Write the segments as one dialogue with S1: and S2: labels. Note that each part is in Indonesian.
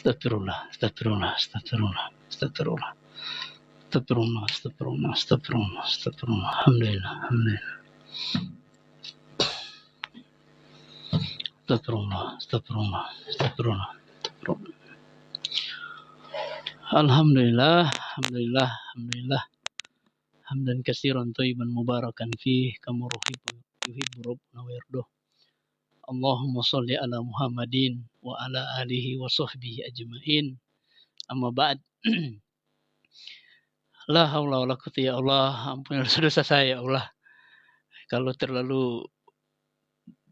S1: Astagfirullah, astagfirullah, astagfirullah, astagfirullah, astagfirullah, astagfirullah, astagfirullah, astagfirullah. Alhamdulillah, alhamdulillah. Astagfirullah, astagfirullah, astagfirullah, astagfirullah. Alhamdulillah, alhamdulillah, alhamdulillah. Hamdan katsiran thayyiban mubarakan fih kama yuhibbu rabbuna wa yardah. Allahumma shalli ala Muhammadin wa ala alihi wa sahbihi ajmain. Amma ba'd. La haula wala quwwata ya Allah, ampunilah dosa saya ya Allah. Kalau terlalu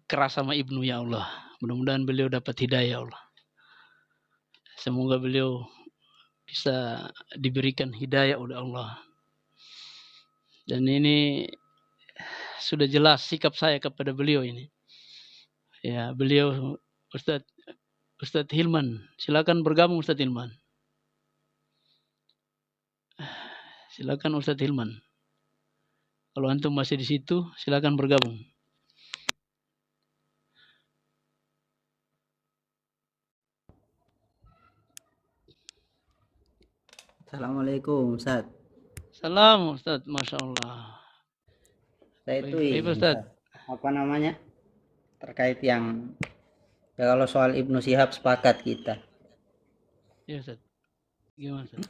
S1: keras sama Ibnu ya Allah. Mudah-mudahan beliau dapat hidayah ya Allah. Semoga beliau bisa diberikan hidayah oleh Allah. Dan ini sudah jelas sikap saya kepada beliau ini. Ya, beliau Ustadz Hilman. Silakan bergabung Ustadz Hilman. Silakan Ustadz Hilman. Kalau antum masih di situ, silakan bergabung.
S2: Assalamualaikum Ustaz.
S1: Salam Ustadz, Masya Allah.
S2: Saya itu
S1: Ustadz.
S2: Apa namanya? Terkait yang ya kalau soal Ibnu Syihab sepakat kita.
S1: Iya Ustadz. Gimana Ustadz?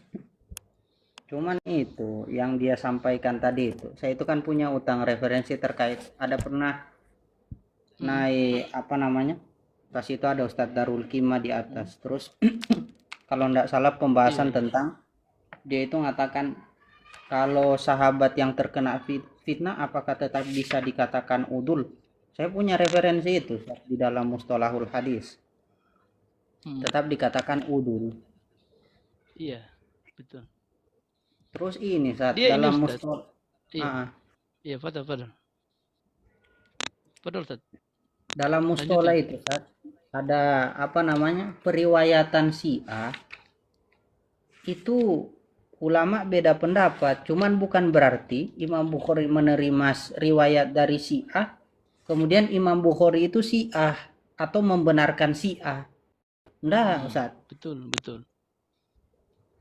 S2: Cuman itu yang dia sampaikan tadi itu. Saya itu kan punya utang referensi terkait ada pernah naik apa namanya? Pas itu ada Ustadz Darul Kima di atas. Terus kalau enggak salah pembahasan tentang dia itu mengatakan kalau sahabat yang terkena fitnah apakah tetap bisa dikatakan udul? Saya punya referensi itu di dalam Mustalahul Hadis. Tetap dikatakan udul.
S1: Iya, betul.
S2: Terus ini saat dalam Mustalah.
S1: Iya, padahal. Ustaz.
S2: Dalam Mustalah itu saat ada apa namanya? Periwayatan Syiah. Itu ulama beda pendapat, cuman bukan berarti Imam Bukhari menerima riwayat dari Syiah, kemudian Imam Bukhari itu Syiah atau membenarkan Syiah. Enggak, Ustaz.
S1: Betul.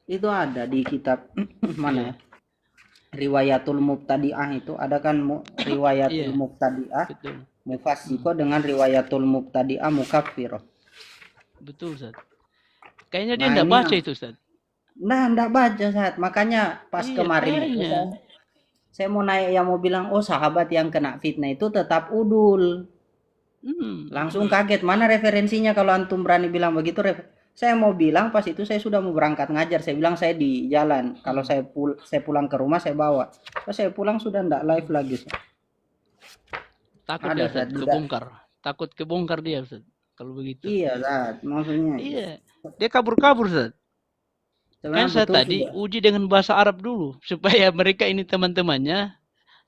S2: Itu ada di kitab mana? Riwayatul Mubtadi'ah itu ada kan Riwayatul Mubtadi'ah mufassiko dengan Riwayatul Mubtadi'ah mukaffirah.
S1: Betul, Ustaz. Kayaknya dia enggak baca itu, Ustaz.
S2: Nah, enggak baca saat makanya pas kemarin itu saya mau naik yang mau bilang sahabat yang kena fitnah itu tetap udul. Langsung kaget mana referensinya kalau antum berani bilang begitu. Saya mau bilang pas itu saya sudah mau berangkat ngajar, saya bilang saya di jalan. Kalau saya pulang ke rumah saya bawa. Pas saya pulang sudah enggak live lagi.
S1: Takut ada, dia kebongkar. Takut kebongkar dia, Ustaz. Kalau begitu.
S2: Iya, Ustaz. Maksudnya.
S1: Iya. Dia kabur-kabur, Ustaz. Kan saya tadi uji dengan bahasa Arab dulu supaya mereka ini teman-temannya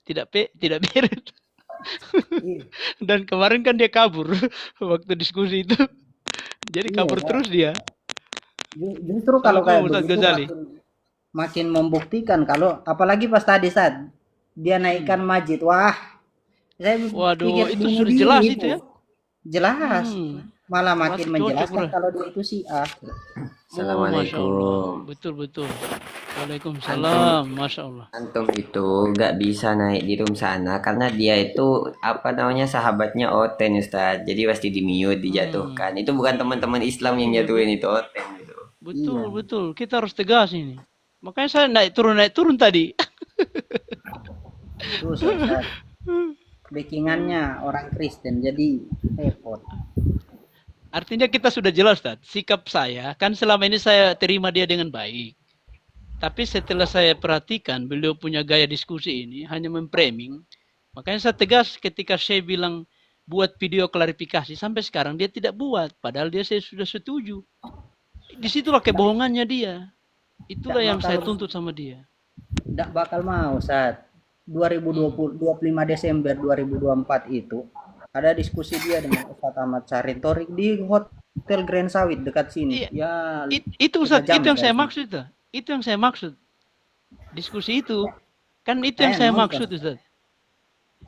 S1: tidak beres. Dan kemarin kan dia kabur waktu diskusi itu. Jadi kabur terus dia.
S2: Justru kalau kayak begitu makin membuktikan kalau apalagi pas tadi saat dia naikkan Majid. Wah.
S1: Waduh, itu sudah jelas itu ya.
S2: Jelas. Malah makin menjelaskan kalau dia itu Syiah.
S3: Assalamualaikum.
S1: Betul. Waalaikumsalam. Masya Allah.
S3: Antum itu nggak bisa naik di room sana karena dia itu apa namanya sahabatnya Oten Ustaz. Jadi pasti di-mute, dijatuhkan. Itu bukan teman-teman Islam yang jatuhin itu Oten itu.
S1: Betul. Kita harus tegas ini. Makanya saya naik turun tadi.
S2: Terus Ustaz. Backingannya orang Kristen jadi repot.
S1: Artinya kita sudah jelas, Ustaz. Sikap saya, kan selama ini saya terima dia dengan baik. Tapi setelah saya perhatikan, beliau punya gaya diskusi ini, hanya memframing. Makanya saya tegas ketika saya bilang, buat video klarifikasi. Sampai sekarang dia tidak buat. Padahal saya sudah setuju. Disitulah kebohongannya dia. Itulah yang saya tuntut sama dia.
S2: Tidak bakal mau, Ustaz. 25 Desember 2024 itu, ada diskusi dia dengan Ustaz Ahmad Syarif Thorik di Hotel Grand Sawit dekat sini.
S1: Iya. Itu Ustaz, itu yang saya maksud. Itu yang saya maksud. Diskusi itu. Kan itu yang saya maksud Ustaz.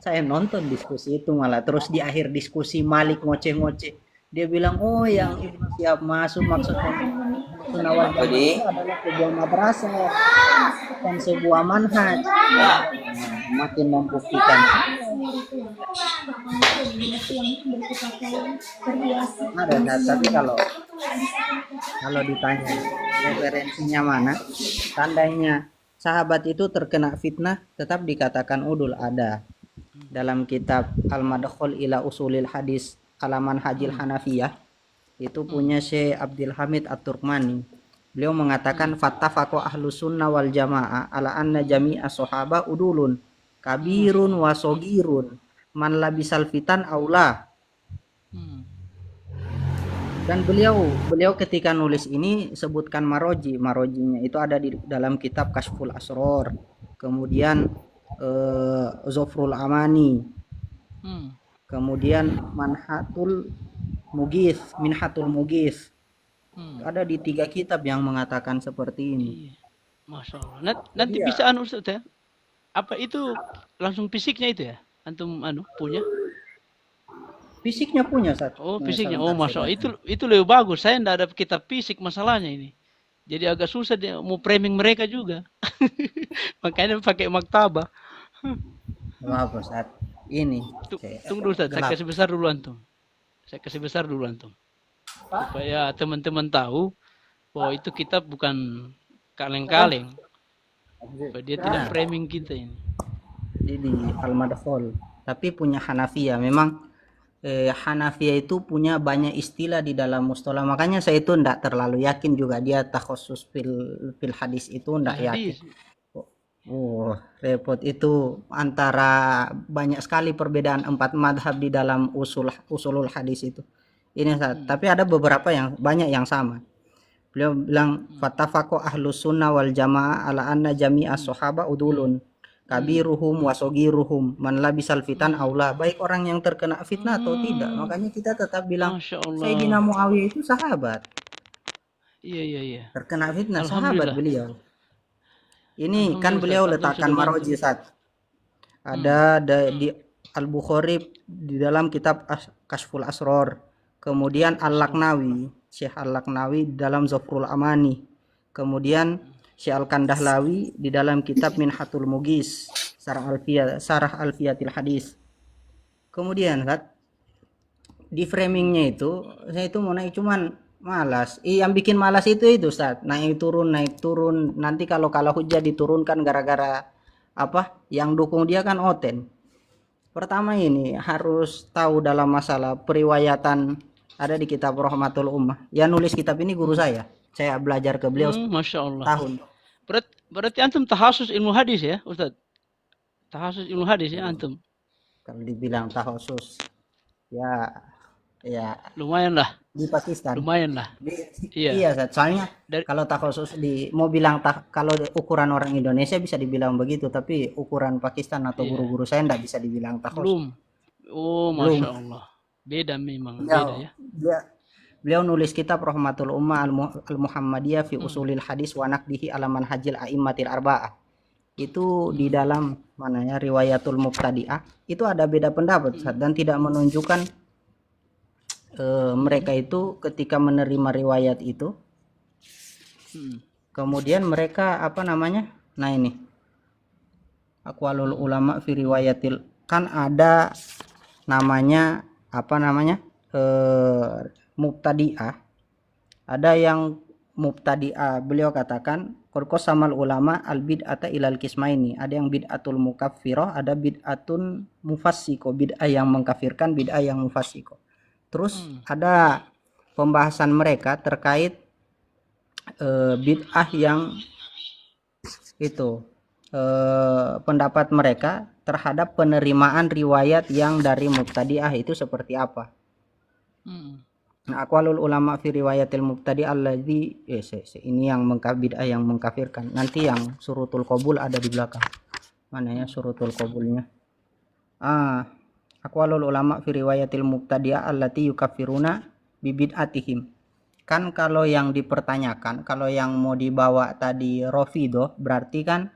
S2: Saya nonton diskusi itu malah. Terus di akhir diskusi Malik ngoceh-ngoceh. Dia bilang, oh yang Ibnu Syihab masuk maksudnya Sunnah wal Jamaah
S3: Jadi
S2: itu adalah sebuah madrasah dan sebuah manhaj. Makin membuktikan. Ada, tapi kalau ditanya referensinya mana, tandanya sahabat itu terkena fitnah tetap dikatakan udul ada. Dalam kitab Al-Madkhul ila Usulil Hadis halaman Hajil Hanafiyah itu punya Syekh Abdul Hamid At-Turkmani. Beliau mengatakan fattafaqu ahlus sunnah wal jamaah ala anna jami'a sahaba udulun kabirun wa sogirun man labisal fitan aula. Dan beliau ketika nulis ini sebutkan marojinya itu ada di dalam kitab Kashful Asror, kemudian Zofrul Amani, kemudian Minhatul Mugis. Ada di 3 kitab yang mengatakan seperti ini.
S1: Masya Allah. Nanti bisa Ustaz ya? Apa itu langsung fisiknya itu ya? Antum punya?
S2: Fisiknya punya Ustaz.
S1: Oh, fisiknya. Oh, Masya Allah. Itu lebih bagus. Saya enggak ada kitab fisik masalahnya ini. Jadi agak susah dia mau framing mereka juga. Makanya pakai maktabah.
S2: Maaf Ustaz. Ini.
S1: Tunggu dulu Ustaz. Saya kasih besar dulu antum. Supaya teman-teman tahu bahwa itu kitab bukan kaleng-kaleng. Supaya dia tidak framing kita ini.
S2: Di Al-Madkhul. Tapi punya Hanafiyah. Memang Hanafiyah itu punya banyak istilah di dalam mustalah. Makanya saya itu tidak terlalu yakin juga dia takhusus fil hadis itu tidak yakin. Oh, repot itu antara banyak sekali perbedaan 4 madhab di dalam usulul hadis itu. Ini tapi ada beberapa yang banyak yang sama. Beliau bilang fattafaqu ahlus sunnah wal jamaah ala anna jami'a sahaba udulun kabiruhum wa sogiruhum man labisal fitan aula, baik orang yang terkena fitnah atau tidak. Makanya kita tetap bilang Sayyidina Muawiyah itu sahabat.
S1: Iya.
S2: Terkena fitnah sahabat beliau. Ini kan beliau letakkan maroji Ustaz. Ada di Al-Bukhari di dalam kitab Kashful Asror. Kemudian Al-Laknawi, Syekh Al-Laknawi di dalam Zofrul Amani. Kemudian Syekh Al-Kandahlawi di dalam kitab Minhatul Mugis, Sarah Alfiyatil Hadis. Kemudian di framingnya itu, saya itu mau naik cuman malas. Yang bikin malas itu Ustaz, naik turun. Nanti kalau hujah diturunkan gara-gara apa? Yang dukung dia kan oten. Pertama ini harus tahu dalam masalah periwayatan, ada di kitab Rahmatul Ummah. Yang nulis kitab ini guru saya. Saya belajar ke beliau
S1: Masya Allah.
S2: tahun.
S1: Berarti antum tahasus ilmu hadis ya, Ustaz? Tahasus ilmu hadis ya antum?
S2: Kalau dibilang tahasus, ya
S1: lumayan lah.
S2: Di Pakistan.
S1: Lumayan lah.
S2: Iya, soalnya kalau tahasus mau bilang kalau ukuran orang Indonesia bisa dibilang begitu, tapi ukuran Pakistan atau guru-guru saya enggak bisa dibilang tahasus.
S1: Belum. Oh, Masya Allah. Beda memang, beda ya.
S2: Beliau nulis kitab Rahmatul Ummah Al-Muhammadiyah fi Usulil Hadis wa Naqdihi ala Manhajil A'immatil Arba'ah. Itu di dalam mananya Riwayatul Mubtadi'ah. Itu ada beda pendapat dan tidak menunjukkan mereka itu ketika menerima riwayat itu kemudian mereka nah ini aqwalul ulama fi riwayatil, kan ada namanya mubtadi'ah, ada yang mubtadi'ah. Beliau katakan samal ulama al bid'ata ilal kismaini, ada yang bid'atul mukaffirah, ada bid'atun mufassiko, bid'ah yang mengkafirkan, bid'ah yang mufassiko. Terus ada pembahasan mereka terkait bid'ah yang itu pendapat mereka terhadap penerimaan riwayat yang dari mubtadi'ah itu seperti apa. Nah, aqwalul ulama fi riwayatil mubtadi' allazi ini yang bid'ah yang mengkafirkan. Nanti yang surutul qabul ada di belakang. Mana ya surutul qabulnya? Aqwalul ulama fi riwayatil mubtadi'ah allati yukaffiruna bi bid'atihim. Kan kalau yang dipertanyakan, kalau yang mau dibawa tadi Rafidah, berarti kan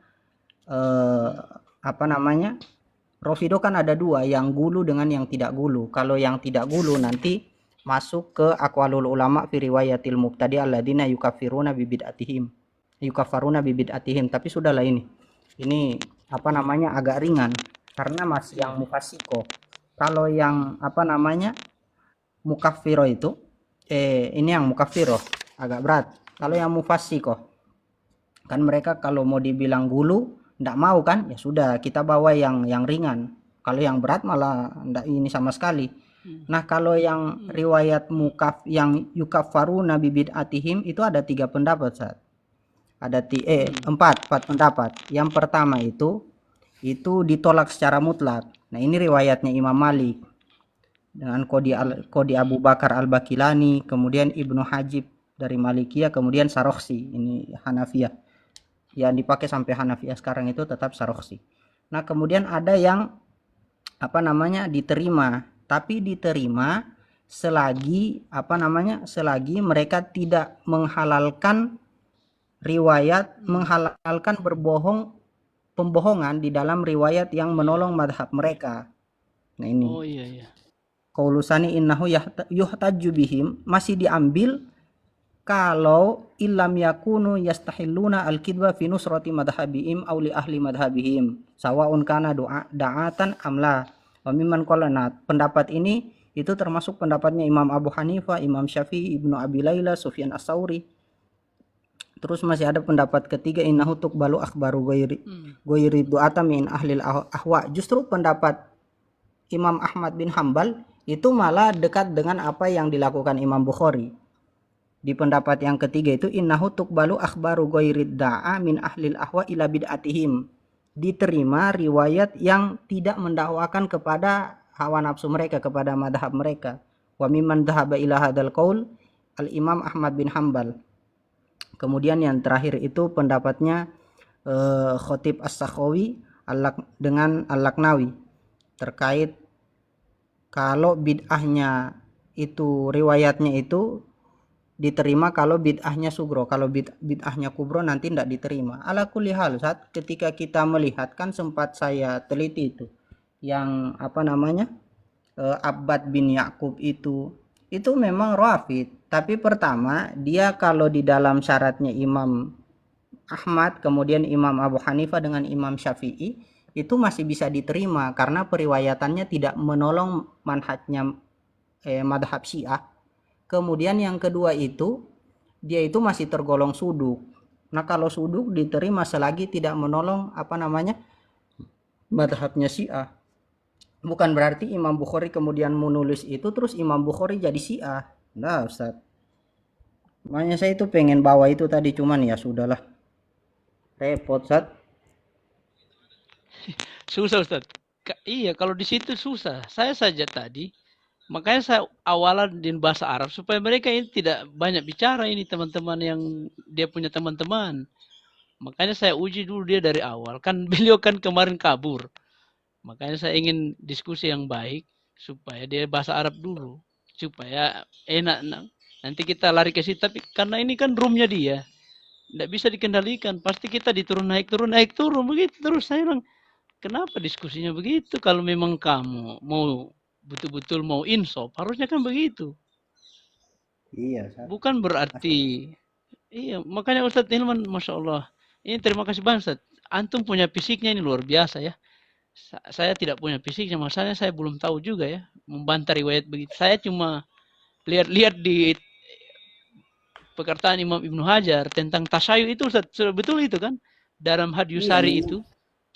S2: Rafidah kan ada 2, yang gulu dengan yang tidak gulu. Kalau yang tidak gulu nanti masuk ke aqwalul ulama fi riwayatil mubtadi alladzina yukaffaruna bibid'atihim, tapi sudahlah ini apa namanya agak ringan karena masih yang mufasiko. Kalau yang apa namanya mukaffiro itu ini yang mukaffiro agak berat. Kalau yang mufasiko kan mereka kalau mau dibilang gulu ndak mau kan, ya sudah kita bawa yang ringan. Kalau yang berat malah ndak ini sama sekali. Nah, kalau yang riwayat yang yukaffaruna bibid'atihim itu ada 3 pendapat, Ustaz. Ada 4 pendapat. Yang pertama itu ditolak secara mutlak. Nah, ini riwayatnya Imam Malik dengan Qadi Abu Bakar Al-Bakilani, kemudian Ibnu Hajib dari Malikiyah, kemudian Sarokhsi, ini Hanafiyah. Yang dipakai sampai Hanafiyah sekarang itu tetap Sarokhsi. Nah, kemudian ada yang apa namanya diterima, tapi diterima selagi apa namanya selagi mereka tidak menghalalkan menghalalkan pembohongan di dalam riwayat yang menolong madhab mereka. Nah, ini Qaulusani innahu yuhtaju bihim masih diambil kalau illam yakunu yastahilluna al-kidba fi nusrati madhhabihim aw li ahli madhhabihim sawaun kana da'atan amla. Wa mimman qala, pendapat ini itu termasuk pendapatnya Imam Abu Hanifah, Imam Syafi'i, Ibnu Abi Layla, Sufyan As-Tsauri. Terus masih ada pendapat ketiga innahu tuqbalu akhbaru ghairi du'ata min ahlil ahwa. Justru pendapat Imam Ahmad bin Hambal itu malah dekat dengan apa yang dilakukan Imam Bukhari. Di pendapat yang ketiga itu innahu tuqbalu akhbaru ghairi da'a min ahlil ahwa ila bid'atihim. Diterima riwayat yang tidak mendakwakan kepada hawa nafsu mereka, kepada madhab mereka. Wa mimman dhahaba ila hadzal qaul al-Imam Ahmad bin Hambal. Kemudian yang terakhir itu pendapatnya Khatib As-Sakhawi dengan Al-Laknawi terkait kalau bid'ahnya itu riwayatnya itu diterima kalau bid'ahnya sugro, kalau bid'ahnya kubro nanti tidak diterima. Ala kulli hal, saat ketika kita melihat kan sempat saya teliti itu yang apa namanya Abbad bin Ya'qub itu memang Rafid, tapi pertama dia kalau di dalam syaratnya Imam Ahmad, kemudian Imam Abu Hanifah dengan Imam Syafi'i itu masih bisa diterima karena periwayatannya tidak menolong manhajnya madhab Syiah. Kemudian yang kedua itu dia itu masih tergolong suduk. Nah, kalau suduk diterima selagi tidak menolong apa namanya madhabnya Syiah. Bukan berarti Imam Bukhari kemudian menulis itu terus Imam Bukhari jadi Syiah. Nah, Ustaz. Makanya saya itu pengen bawa itu tadi, cuman ya sudahlah. Repot, Ustaz.
S1: Susah, Ustaz. Iya, kalau di situ susah. Saya saja tadi makanya saya awalan di bahasa Arab supaya mereka ini tidak banyak bicara ini teman-teman yang dia punya teman-teman. Makanya saya uji dulu dia dari awal. Kan beliau kan kemarin kabur. Makanya saya ingin diskusi yang baik supaya dia bahasa Arab dulu supaya enak. Nanti kita lari ke situ, tapi karena ini kan roomnya dia. Tidak bisa dikendalikan. Pasti kita diturun naik turun begitu terus. Saya bilang, kenapa diskusinya begitu kalau memang kamu mau betul-betul mau insaf, harusnya kan begitu.
S2: Iya, Ustaz.
S1: Bukan berarti iya, makanya Ustadz Hilman, Masya Allah, ini terima kasih banget Ustadz. Antum punya fisiknya ini luar biasa ya. Saya tidak punya fisiknya, masalahnya saya belum tahu juga ya membantah riwayat begitu. Saya cuma lihat di perkataan Imam Ibnu Hajar tentang tasyayu itu Ustadz, sudah betul itu kan dalam Hadyusari itu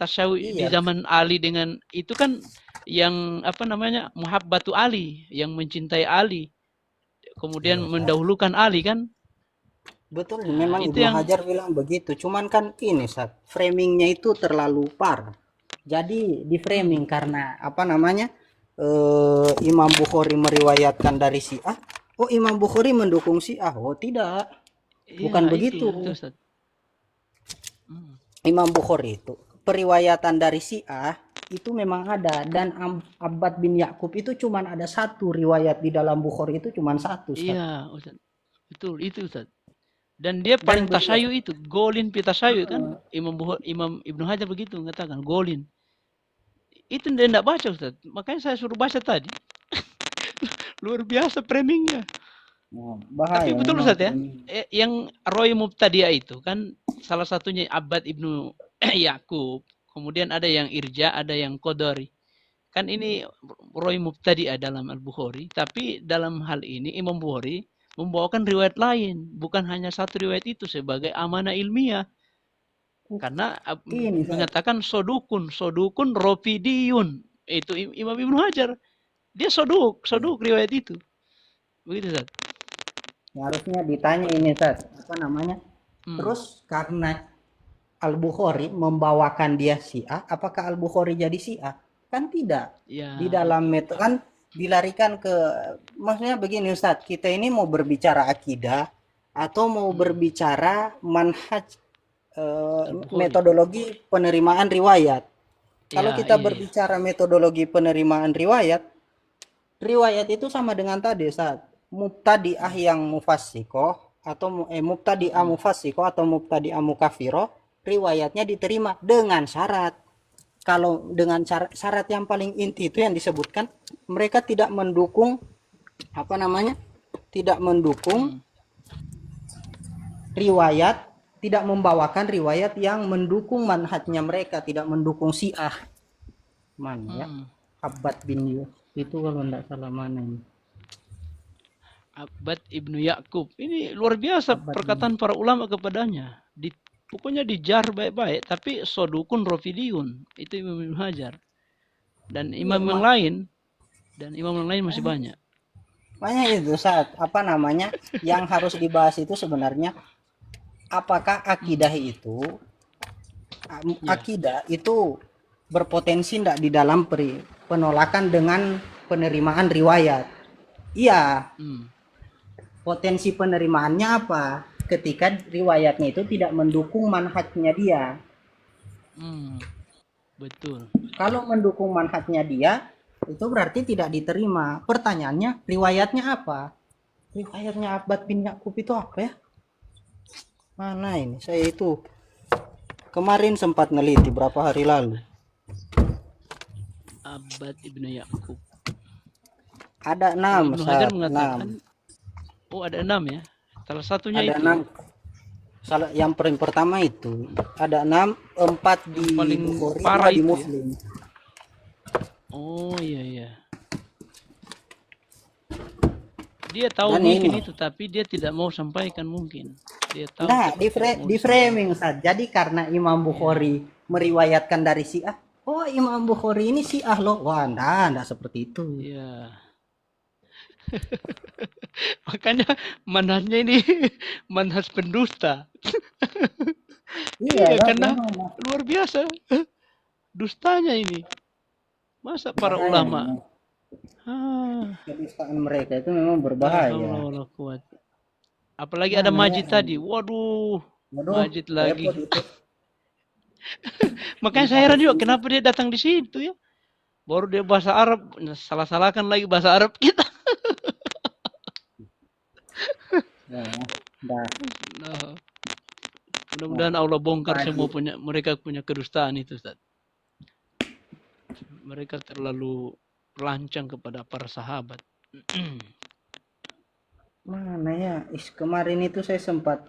S1: tasyayu di zaman Ali dengan itu kan yang apa namanya muhabbatu Ali, yang mencintai Ali kemudian mendahulukan Ali kan.
S2: Betul, memang Ibnu Hajar bilang begitu, cuman kan ini Ustaz, framingnya itu terlalu par. Jadi di framing karena apa namanya Imam Bukhari meriwayatkan dari Syiah, oh Imam Bukhari mendukung Syiah, oh tidak, bukan begitu. Imam Bukhari itu periwayatan dari Syiah itu memang ada, dan Abbad bin Ya'qub itu cuman ada satu riwayat di dalam Bukhari itu cuman satu, Ustaz.
S1: Iya, Ustaz. Betul itu, Ustaz. Dan dia paling tasyayu itu, golin pi tasyayu kan. Imam Ibnu Hajar begitu mengatakan, golin. Itu dia enggak baca, Ustaz. Makanya saya suruh baca tadi. Luar biasa framingnya.
S2: Nah,
S1: Tapi
S2: bahaya
S1: betul
S2: memang
S1: Ustaz ya,
S2: ini.
S1: yang Roy Mubtadi'ah itu kan salah satunya Abbad ibnu Yakub, kemudian ada yang Irja, ada yang Qadari. Kan ini Roy Mubtadi'ah dalam Al-Bukhari, tapi dalam hal ini Imam Bukhari membawakan riwayat lain, bukan hanya satu riwayat itu sebagai amanah ilmiah. Karena
S2: Ini Ustaz.
S1: mengatakan sodukun rofidiyun. Itu Imam Ibnu Hajar. Dia soduk riwayat itu. Begitu Ustaz.
S2: Harusnya ditanya ini Ustaz, apa namanya?
S1: Hmm.
S2: Terus karena Al-Bukhari membawakan dia Syiah, apakah Al-Bukhari jadi Syiah? Kan tidak.
S1: Ya,
S2: Di dalam metode kan dilarikan ke, maksudnya begini Ustaz, kita ini mau berbicara akidah atau mau berbicara manhaj
S1: Al-Bukhari.
S2: metodologi penerimaan riwayat. Kalau
S1: Ya,
S2: kita
S1: iya.
S2: berbicara metodologi penerimaan riwayat itu sama dengan tadi Ustaz. Mubtadi'ah yang mufassikoh atau mubtadi'ah mufassikoh atau mubtadi'ah mukafiroh, riwayatnya diterima dengan syarat. Kalau dengan syarat yang paling inti itu yang disebutkan, mereka tidak mendukung apa namanya? Tidak mendukung riwayat, tidak membawakan riwayat yang mendukung manhajnya mereka, tidak mendukung Syiah. Mana ya? Abbad bin Yus itu kalau tidak salah mana ini.
S1: Abbad ibnu Yakub. Ini luar biasa perkataan para ulama kepadanya. Pokoknya dijar baik-baik, tapi sodukun rofidiyun. Itu Imam Ibnu Hajar. Dan imam yang lain, masih banyak.
S2: Makanya itu saat apa namanya yang harus dibahas itu sebenarnya apakah akidah itu berpotensi tidak di dalam penolakan dengan penerimaan riwayat. Iya. Potensi penerimaannya apa? Ketika riwayatnya itu tidak mendukung manhajnya dia.
S1: Betul.
S2: Kalau mendukung manhajnya dia, itu berarti tidak diterima. Pertanyaannya, riwayatnya apa? Riwayatnya Abbad bin Yakub itu apa ya? Mana ini? Saya itu kemarin sempat neliti berapa hari lalu.
S1: Abbad ibnu Yakub.
S2: Ada 6.
S1: Ibnu Hajar mengatakan, 6. Oh, ada 6 ya. Salah satunya
S2: ada
S1: itu.
S2: 6. Yang pertama itu ada 6, 4 di Bukhari, 2 di Muslim. Ya?
S1: Oh iya. Dia tahu mungkin itu, tapi dia tidak mau sampaikan mungkin. Dia tahu.
S2: Nah, di framing Ustaz. Jadi karena Imam Bukhari meriwayatkan dari Syiah, oh Imam Bukhari ini Syiah loh. Wah, enggak seperti itu.
S1: Iya. Makanya manhajnya ini manhaj pendusta. Iya, karena luar biasa dustanya ini. Masa para ulama
S2: kedustaan mereka itu memang berbahaya.
S1: Apalagi ada Majid tadi. Waduh Majid lagi. Makanya saya heran juga kenapa dia datang di situ ya. Baru dia bahasa Arab, salah-salahkan lagi bahasa Arab kita. Mudah-mudahan Allah bongkar semua mereka punya kedustaan itu, Ustaz. Mereka terlalu lancang kepada para sahabat.
S2: Mana ya? Kemarin itu saya sempat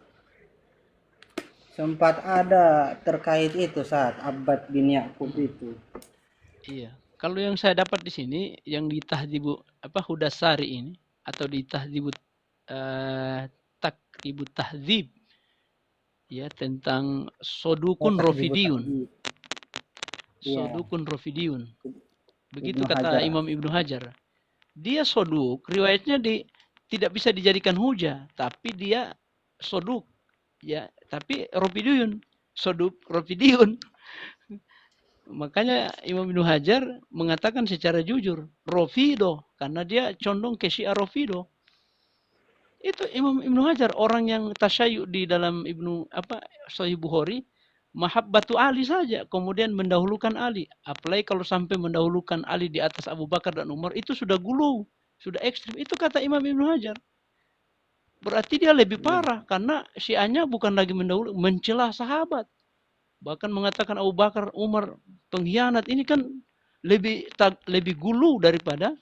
S2: ada terkait itu saat Abbad bin Yakub itu.
S1: Iya. Kalau yang saya dapat di sini yang di Tahdzibu Hudasari ini atau di Tahdzibu Takribut Tahdzib ya tentang sodukun rofidiyun. Sodukun rofidiyun. Begitu kata Imam Ibnu Hajar. Dia soduk, riwayatnya tidak bisa dijadikan hujah, tapi dia soduk ya, tapi rofidiyun, soduk rofidiyun. Makanya Imam Ibnu Hajar mengatakan secara jujur Rofido, karena dia condong ke Syiah Rofido. Itu Imam Ibnu Hajar, orang yang tasyayyu di dalam Sahih Bukhari, mahabbatu Ali saja, kemudian mendahulukan Ali. Apalagi kalau sampai mendahulukan Ali di atas Abu Bakar dan Umar, itu sudah gulu, sudah ekstrim. Itu kata Imam Ibnu Hajar. Berarti dia lebih parah, karena Syiahnya bukan lagi mendahului, mencela sahabat. Bahkan mengatakan Abu Bakar, Umar pengkhianat. Ini kan lebih gulu daripada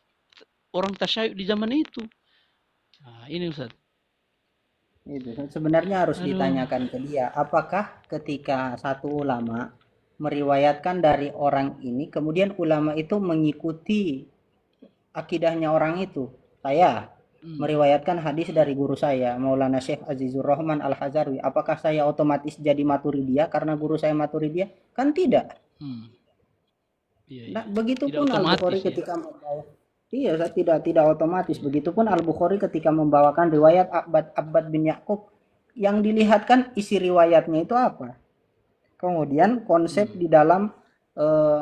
S1: orang tasyayu'h di zaman itu. Nah, ini Ustaz.
S2: Itu sebenarnya harus
S1: Aduh.
S2: ditanyakan ke dia, apakah ketika satu ulama meriwayatkan dari orang ini, kemudian ulama itu mengikuti akidahnya orang itu. Saya meriwayatkan hadis dari guru saya, Maulana Syekh Azizur Rahman Al-Hazarwi. Apakah saya otomatis jadi Maturidiyah karena guru saya Maturidiyah? Kan tidak.
S1: Iya,
S2: Nah, begitupun
S1: Tidak
S2: Al-Bukhari
S1: otomatis, ya.
S2: ketika membawa, iya, tidak otomatis. Begitupun Al-Bukhari ketika membawakan riwayat Abbad bin Ya'qub, yang dilihatkan isi riwayatnya itu apa. Kemudian konsep di dalam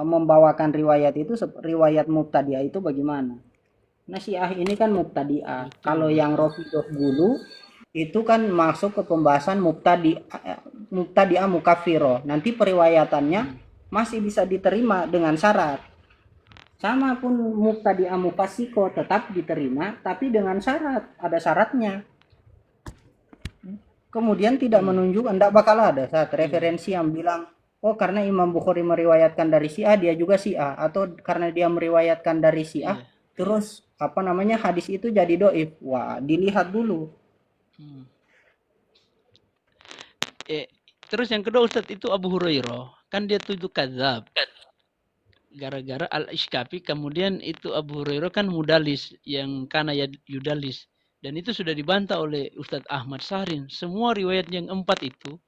S2: membawakan riwayat itu, riwayat mubtadi'ah itu bagaimana. Nah, Syiah ini kan mubtadi'ah. Kalau yang Rafidhah dulu itu kan masuk ke pembahasan mubtadi'ah mukaffirah. Nanti periwayatannya masih bisa diterima dengan syarat. Sama pun mubtadi'ah mufassiko tetap diterima, tapi dengan syarat, ada syaratnya. Kemudian tidak menunjukkan, tidak bakal ada saat referensi yang bilang, oh karena Imam Bukhari meriwayatkan dari Syiah, dia juga Syiah, atau karena dia meriwayatkan dari Syiah, terus hadis itu jadi doif. Wah, dilihat dulu.
S1: Terus yang kedua Ustaz, itu Abu Hurairah, kan dia tuduh kadzab gara-gara Al-Ishkafi. Kemudian itu Abu Hurairah kan mudalis, yang kana yudalis, dan itu sudah dibantah oleh Ustadz Ahmad Sarin. Semua riwayat yang 4 itu,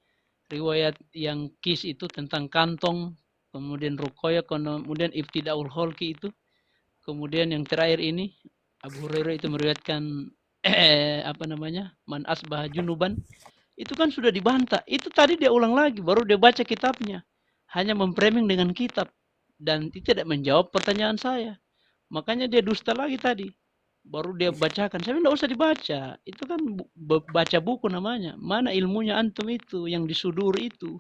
S1: riwayat yang kis itu tentang kantong, kemudian ruqyah, kemudian ibtidaul khalqi itu, kemudian yang terakhir ini Abu Hurairah itu meriwayatkan man asbah junuban, itu kan sudah dibantah. Itu tadi dia ulang lagi, baru dia baca kitabnya, hanya memframing dengan kitab, dan tidak menjawab pertanyaan saya. Makanya dia dusta lagi tadi, baru dia bacakan. Saya tidak usah dibaca, itu kan baca buku namanya. Mana ilmunya antum itu yang disudur itu.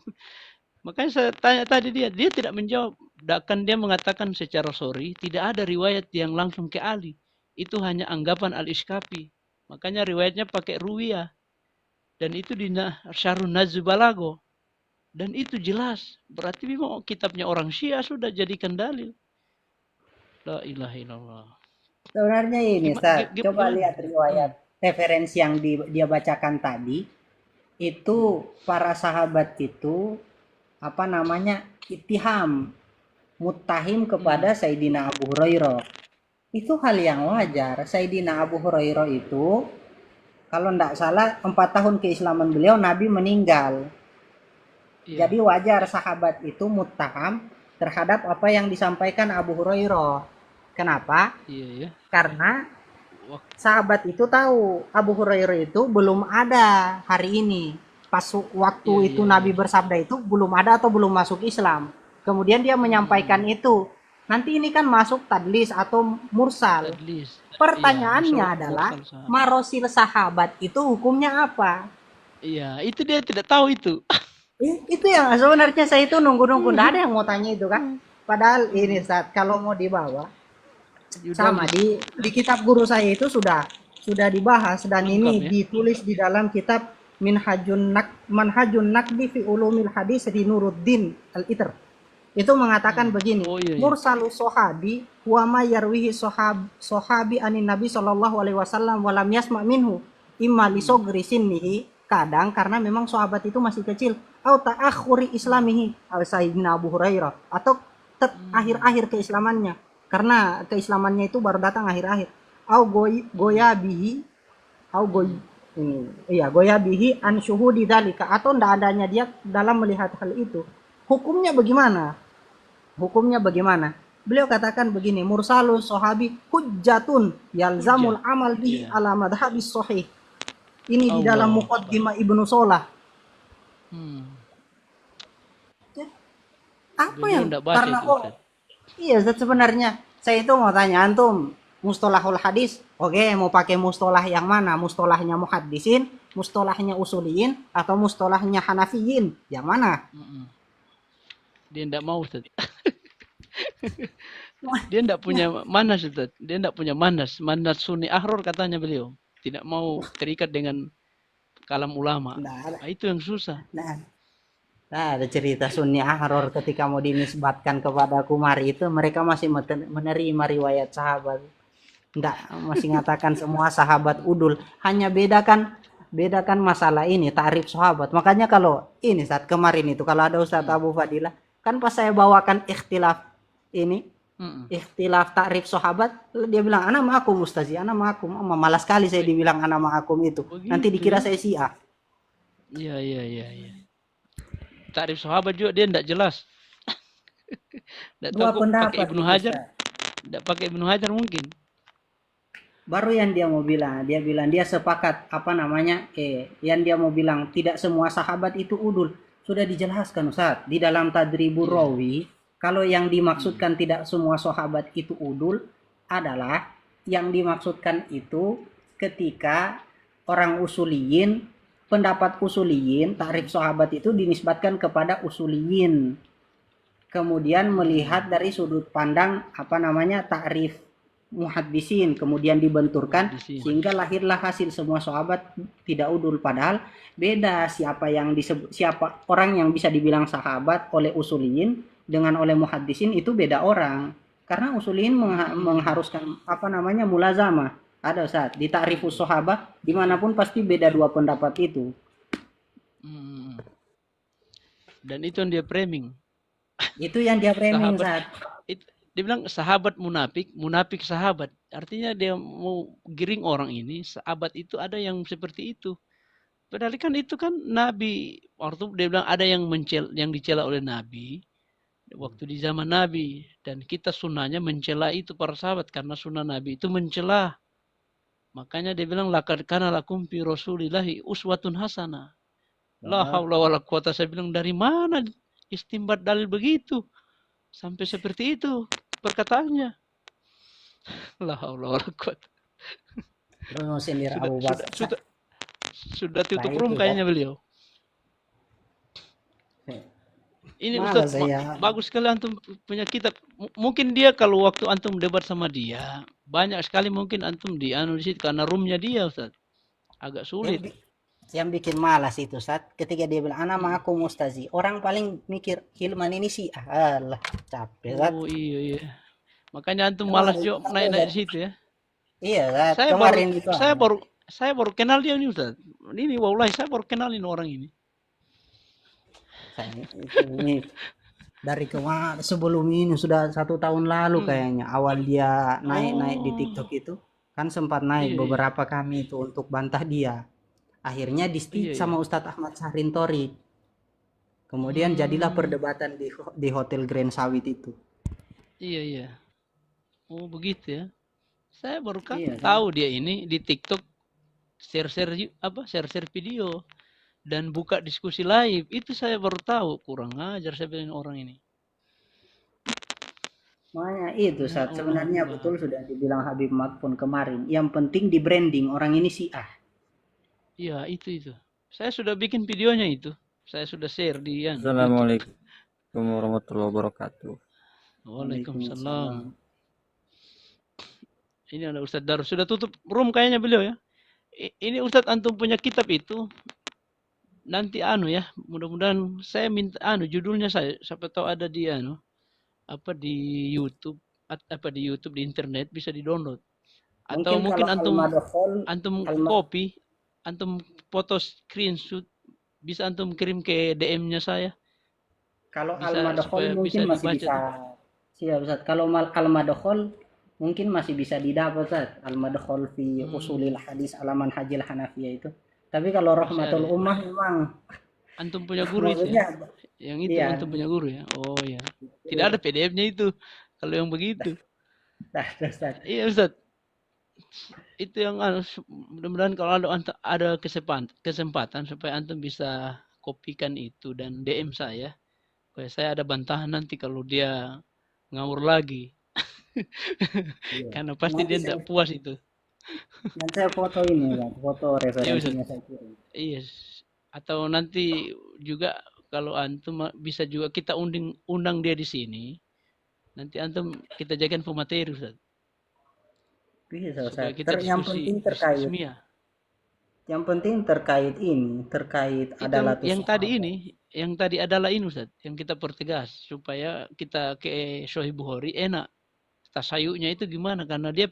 S1: Makanya saya tanya tadi, dia tidak menjawab. Bahkan dia mengatakan secara sorry, tidak ada riwayat yang langsung ke Ali. Itu hanya anggapan Al-Ishkafi. Makanya riwayatnya pakai ruwiyah. Dan itu di Syarhun Nazm Balago. Dan itu jelas. Berarti memang kitabnya orang Syiah sudah jadikan dalil. La ilaha illallah.
S2: Sebenarnya ini, Ustaz, coba lihat riwayat referensi yang dia bacakan tadi. Itu para sahabat itu ittiham, muttahim kepada Sayyidina Abu Hurairah. Itu hal yang wajar. Sayyidina Abu Hurairah itu, kalau tidak salah 4 tahun keislaman beliau, Nabi meninggal. Jadi wajar sahabat itu muttaham terhadap apa yang disampaikan Abu Hurairah. Kenapa? Karena sahabat itu tahu Abu Hurairah itu belum ada hari ini. Pas waktu itu Nabi bersabda itu belum ada atau belum masuk Islam. Kemudian dia menyampaikan itu. Nanti ini kan masuk tadlis atau mursal. Pertanyaannya adalah, marosil sahabat itu hukumnya apa?
S1: Iya, itu dia tidak tahu itu.
S2: Itu yang sebenarnya saya itu nunggu-nunggu. Tidak ada yang mau tanya itu kan. Padahal ini Ustaz, kalau mau dibawa, sama di kitab guru saya itu sudah dibahas. Dan ini ditulis di dalam kitab Manhajun Naqdi fi Ulumil Hadis di Nuruddin Al-Itr. Itu mengatakan begini, mursalus sahabi wa ma yarwihi sahabi anin nabi sallallahu alaihi wasallam wa lam yasma minhu imma li sogri sinnihi, kadang karena memang sahabat itu masih kecil, atau ta'akhuri islamihi Sayyidina Abu Hurairah, atau akhir-akhir keislamannya, karena keislamannya itu baru datang akhir-akhir, au goya bihi an syuhudi dzalika, atau tidak adanya dia dalam melihat hal itu. Hukumnya bagaimana? Beliau katakan begini, mursalus sahabi hujjatun yalzamul amal bihi ala madhhabis sahih. Ini di dalam Muqaddimah Ibnu Solah. Apa yang karena iya, sebenarnya saya itu mau tanya antum, mustalahul hadis, oke, mau pakai mustalah yang mana? Mustalahnya muhaddisin, mustalahnya usuliyin, atau mustalahnya hanafiyin? Yang mana?
S1: Dia tidak mau, Ustaz. Dia tidak punya manas, Ustaz. Dia tidak punya manas. Manas Sunni Ahror katanya beliau. Tidak mau terikat dengan kalam ulama. Nah, itu yang susah.
S2: Nah, ada cerita Sunni Ahror ketika mau dinisbatkan kepada Kumari itu, mereka masih menerima riwayat sahabat. Enggak, masih ngatakan semua sahabat udul. Hanya bedakan masalah ini takrif sahabat. Makanya kalau ini saat kemarin itu kalau ada Ustadz Abu Fadilah, kan pas saya bawakan ini
S1: Mm-mm.
S2: ikhtilaf takrif sahabat, dia bilang anak ma'akum Ustazi, anak ma'akum. Malas sekali saya dibilang anak ma'akum itu. Nanti
S1: Begitu
S2: dikira
S1: ya.
S2: saya Syiah.
S1: Iya, iya, iya, iya. Takrif sahabat juga dia tidak jelas. Tidak tahu
S2: Dua
S1: kok pakai
S2: pendapat
S1: Ibnu
S2: itu,
S1: Hajar.
S2: Ustaz.
S1: Tidak pakai Ibnu Hajar mungkin.
S2: Baru yang dia mau bilang, dia bilang dia sepakat yang dia mau bilang tidak semua sahabat itu udul. Sudah dijelaskan Ustaz di dalam Tadribur
S1: Iya.
S2: Rawi, kalau yang dimaksudkan tidak semua sahabat itu udul adalah yang dimaksudkan itu ketika orang usuliyin, pendapat usuliyin, takrif sahabat itu dinisbatkan kepada usuliyin. Kemudian melihat dari sudut pandang takrif muhaddisin, kemudian dibenturkan
S1: Muhaddisin.
S2: sehingga lahirlah hasil semua sahabat tidak udul. Padahal beda siapa orang yang bisa dibilang sahabat oleh usuliyin dengan oleh muhaddisin, itu beda orang. Karena usuliyin mengharuskan mulazamah. Ada Ustaz di ta'rifus sahabat dimanapun pasti beda dua pendapat itu.
S1: Hmm. Dan itu yang dia framing.
S2: Itu yang dia framing
S1: Sahabat.
S2: Ustaz.
S1: Dia bilang sahabat munafik, munafik sahabat. Artinya dia mau giring orang ini, sahabat itu ada yang seperti itu. Padahal kan itu kan Nabi. Waktu dia bilang ada yang dicela oleh Nabi waktu di zaman Nabi, dan kita sunnahnya mencela itu para sahabat karena sunnah Nabi itu mencela. Makanya dia bilang laqad kana lakum fi rasulillahi uswatun hasanah. La haula wala quwata. Saya bilang dari mana istimbat dalil begitu sampai seperti itu perkataannya. La haula wala quwata.
S2: Terus sendiri Abu Bakar.
S1: Sudah tutup
S2: Nah,
S1: room
S2: itu,
S1: kayaknya beliau. Ini
S2: malas
S1: Ustaz,
S2: saya.
S1: bagus sekali antum punya kitab. Mungkin dia kalau waktu antum debat sama dia, banyak sekali mungkin antum di situ karena roomnya dia Ustaz. Agak sulit.
S2: Yang bikin malas itu saat ketika dia bilang anak mah aku mustazi, orang paling mikir Hilman ini sih Allah capek Zat.
S1: Oh iya iya. Makanya antum malas juga naik-naik di situ ya.
S2: Iya Zat.
S1: Saya
S2: Kemarin
S1: baru,
S2: itu
S1: saya baru kenal dia nih Ustaz. Ini wallahi saya baru kenalin orang ini.
S2: ini dari kemarin sebelum ini sudah 1 tahun lalu kayaknya awal dia naik di TikTok itu kan sempat naik beberapa kami itu untuk bantah dia. Akhirnya sama Ustadz Ahmad Syahrin Torik. Kemudian jadilah perdebatan di Hotel Grand Sawit itu.
S1: Iya iya. Oh begitu ya. Saya baru tahu dia ini di TikTok share video dan buka diskusi live. Itu saya baru tahu. Kurang ajar saya bilang orang ini.
S2: Makanya itu saat sebenarnya betul sudah dibilang Habib Makfun kemarin. Yang penting di branding orang ini Syiah.
S1: Iya itu. Saya sudah bikin videonya itu. Saya sudah share di
S4: Assalamualaikum warahmatullahi wabarakatuh.
S1: Waalaikumsalam. Ini ada Ustadz Darus. Sudah tutup room kayaknya beliau ya. Ini Ustadz antum punya kitab itu. Nanti ya. Mudah-mudahan saya minta judulnya saya. Siapa tahu ada di di YouTube. Di YouTube di internet bisa di-download. Atau mungkin antum copy. Antum foto screenshot bisa antum kirim ke DM-nya saya.
S2: Kalau Al-Madkhol mungkin masih bisa. Siap Ustaz. Kalau Al-Madkhol mungkin masih bisa didapat Ustaz. Al-Madkhol fi usulil hadis alaman hajil Hanafiyah itu. Tapi kalau Rahmatul Ummah memang
S1: antum punya guru itu ya? Yang itu antum punya guru ya? Oh ya. Tidak ada PDF-nya itu. Kalau yang begitu.
S2: Ustaz.
S1: Iya Ustaz. Itu yang mudah-mudahan kalau ada kesempatan supaya antum bisa kopikan itu dan DM saya. Supaya saya ada bantahan nanti kalau dia ngawur lagi. Karena pasti nanti dia tidak puas itu.
S2: Nanti saya foto ini ya, foto referensinya saya kirim.
S1: Iya. Atau nanti juga kalau antum bisa juga kita undang dia di sini. Nanti antum kita jadikan pemateri Ustaz.
S2: Bisa Ustaz. Yang penting terkait. Yang penting terkait adalah
S1: yang tadi adalah ini Ustaz, yang kita pertegas supaya kita ke Sahih Bukhari enak tasayunya itu gimana, karena dia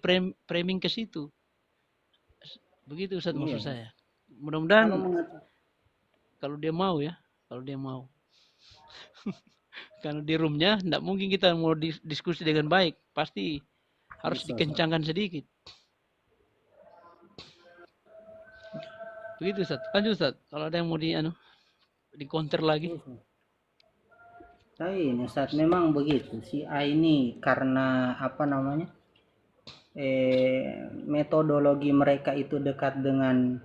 S1: framing ke situ. Begitu Ustaz maksud
S2: Iya.
S1: saya.
S2: Kalau
S1: Mudah-mudahan
S2: mengatakan
S1: kalau dia mau ya, kalau dia mau. Karena di roomnya tidak mungkin kita mau diskusi dengan baik, pasti harus
S2: bisa, Ustaz.
S1: dikencangkan sedikit. Begitu Ustaz. Lanjut Ustaz. Kalau ada yang mau di counter lagi.
S2: Bisa. Tapi ini Ustaz memang begitu. Si A ini karena apa namanya? Metodologi mereka itu dekat dengan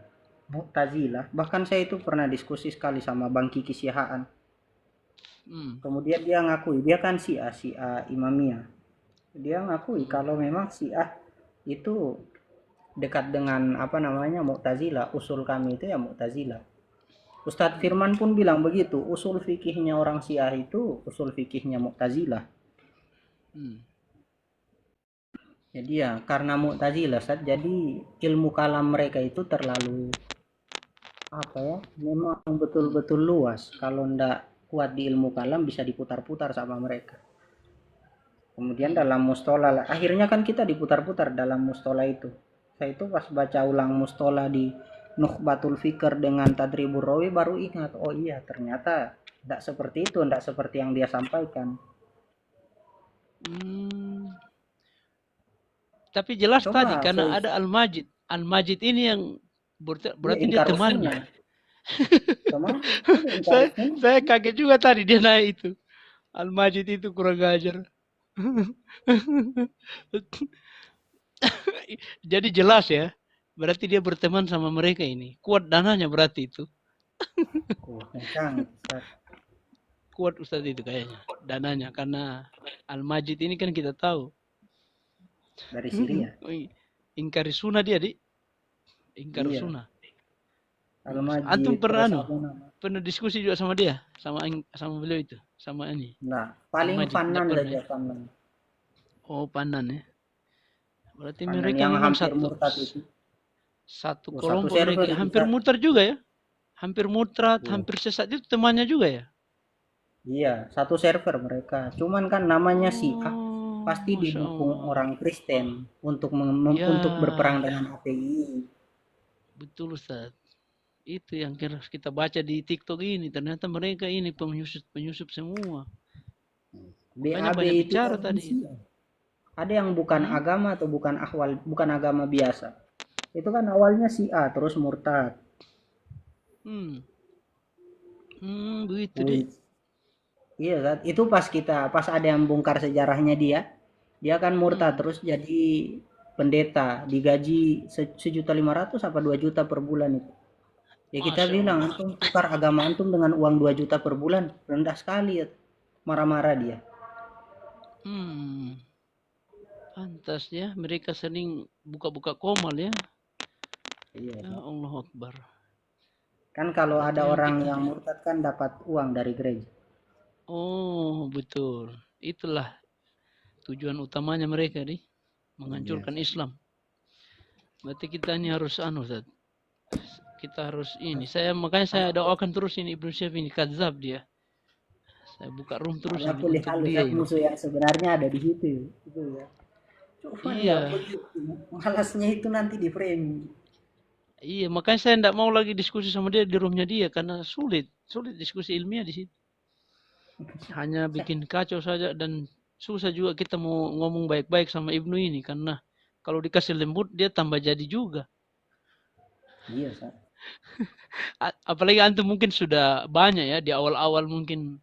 S2: Mu'tazilah. Bahkan saya itu pernah diskusi sekali sama Bang Kiki Sihaan. Kemudian dia ngakui, dia kan si A Imamiyah. Dia ngakui kalau memang si A itu dekat dengan apa namanya Mu'tazilah. Usul kami itu ya Mu'tazilah. Ustadz Firman pun bilang begitu, usul fikihnya orang Syiah itu usul fikihnya Mu'tazilah. Jadi ya karena Mu'tazilah, jadi ilmu kalam mereka itu terlalu apa ya, memang betul-betul luas. Kalau ndak kuat di ilmu kalam bisa diputar-putar sama mereka. Kemudian dalam mustola, akhirnya kan kita diputar-putar dalam mustola itu. Saya itu pas baca ulang mustola di Nukhbatul Fikr dengan Tadribur Rawi baru ingat, oh iya ternyata tidak seperti itu, tidak seperti yang dia sampaikan.
S1: Tapi jelas
S2: Coba,
S1: tadi karena ada Al-Majid. Al-Majid ini yang berarti dia
S2: Inkarus
S1: temannya.
S2: Sunnah.
S1: Saya kaget juga tadi dia naik itu. Al-Majid itu kurang ajar. Jadi jelas ya. Berarti dia berteman sama mereka ini. Kuat dananya berarti itu. Kuat Ustaz itu kayaknya. Dananya. Karena Al-Majid ini kan kita tahu.
S2: Dari Syria.
S1: Ingkari sunnah dia, Dik. Ingkari sunnah.
S2: Al-Majid.
S1: Antum pernah diskusi juga sama dia? Sama beliau itu? Sama ini?
S2: Nah, paling Fanan saja. Fanan.
S1: Oh, Fanan ya. Berarti
S2: Fanan
S1: mereka
S2: yang
S1: memang
S2: hampir murtad itu.
S1: Satu kelompok mereka. Hampir mutar juga ya? Hampir murtad, hampir sesat itu temannya juga ya?
S2: Iya, satu server mereka. Cuman kan namanya Syiah, pasti didukung orang Kristen untuk untuk berperang dengan ATI.
S1: Betul Ustaz. Itu yang kita baca di TikTok ini. Ternyata mereka ini penyusup semua.
S2: BAB
S1: banyak
S2: itu
S1: bicara tadi.
S2: Ada yang bukan agama atau bukan agama biasa. Itu kan awalnya Syiah terus murtad.
S1: Begitu deh.
S2: Iya kan? Itu pas ada yang bongkar sejarahnya dia kan murtad terus jadi pendeta, digaji 1.500.000 apa 2 juta per bulan itu. Ya kita bilang antum tukar agama antum dengan uang 2 juta per bulan, rendah sekali ya. Marah-marah dia.
S1: Pantas ya, mereka sering buka-buka komal ya.
S2: Iya.
S1: Ya Allah Akbar.
S2: Kan kalau ada orang yang murtad kan dapat uang dari gereja.
S1: Oh, betul. Itulah tujuan utamanya mereka nih, menghancurkan Islam. Berarti kita ini harus Ustaz. Kita harus ini. Makanya saya doakan terus ini Ibnu Syaf ini kadzab dia. Saya buka room terus ini untuk dia ini.
S2: Musuh yang sebenarnya ada di situ. Itu ya. Cuma ya malasnya itu nanti di framing.
S1: Iya, makanya saya tidak mau lagi diskusi sama dia di roomnya dia karena sulit diskusi ilmiah di situ. Hanya bikin kacau saja dan susah juga kita mau ngomong baik-baik sama Ibnu ini karena kalau dikasih lembut dia tambah jadi juga.
S2: Iya, Sa.
S1: Apalagi antum mungkin sudah banyak ya di awal-awal mungkin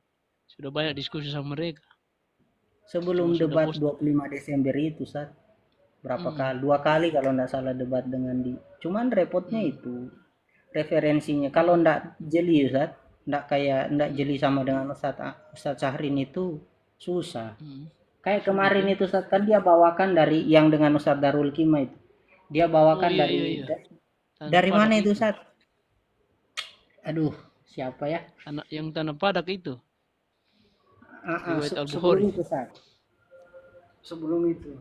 S1: sudah banyak diskusi sama mereka.
S2: Sebelum debat 25 Desember itu, Sa. Berapa kali? 2 kali kalau enggak salah debat dengan Cuman repotnya itu referensinya. Kalau enggak jeli, Ustaz, enggak jeli sama dengan Ustaz Syahrin itu susah. Kayak kemarin itu Ustaz kan dia bawakan dari yang dengan Ustaz Darul Kima itu. Dia bawakan dari mana itu Ustaz? Aduh, siapa ya?
S1: Anak yang Tanah Padak itu.
S2: Sebelum itu Ustaz. Sebelum itu.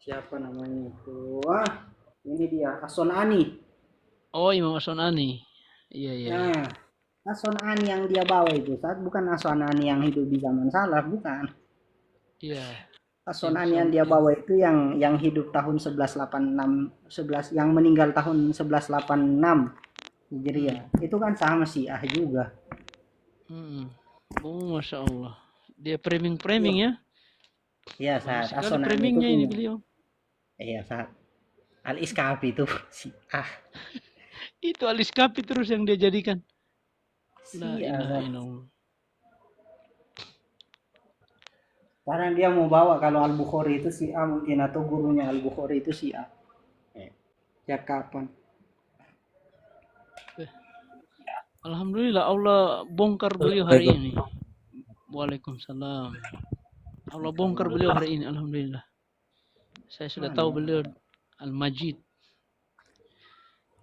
S2: Siapa namanya itu? Ini dia As-Sun'ani.
S1: Oh, Imam As-Sun'ani. Iya.
S2: Nah, Asonani yang dia bawa itu saat bukan Asonani yang hidup di zaman salaf, bukan.
S1: Iya.
S2: Asonani yang dia bawa itu yang hidup tahun 1186 11 yang meninggal tahun 1186 Hijriah. Itu kan sama Syiah juga.
S1: Oh, Masya Allah. Dia framing ya.
S2: Iya,
S1: Banyak
S2: saat
S1: sekali
S2: Asonani itu
S1: framingnya ini
S2: punya.
S1: beliau.
S2: Iya, saat Al-Iskafi itu Syiah.
S1: Itu alis kapi terus yang dia jadikan. La
S2: Syiah.
S1: ilaha
S2: Saat.
S1: illallah.
S2: Karena dia mau bawa kalau Al-Bukhari itu Syiah mungkin atau gurunya Al-Bukhari itu Syiah. Ya kapan?
S1: Alhamdulillah Allah bongkar beliau hari ini. Waalaikumsalam. Allah bongkar beliau hari ini. Alhamdulillah. Saya sudah tahu beliau Al-Majid.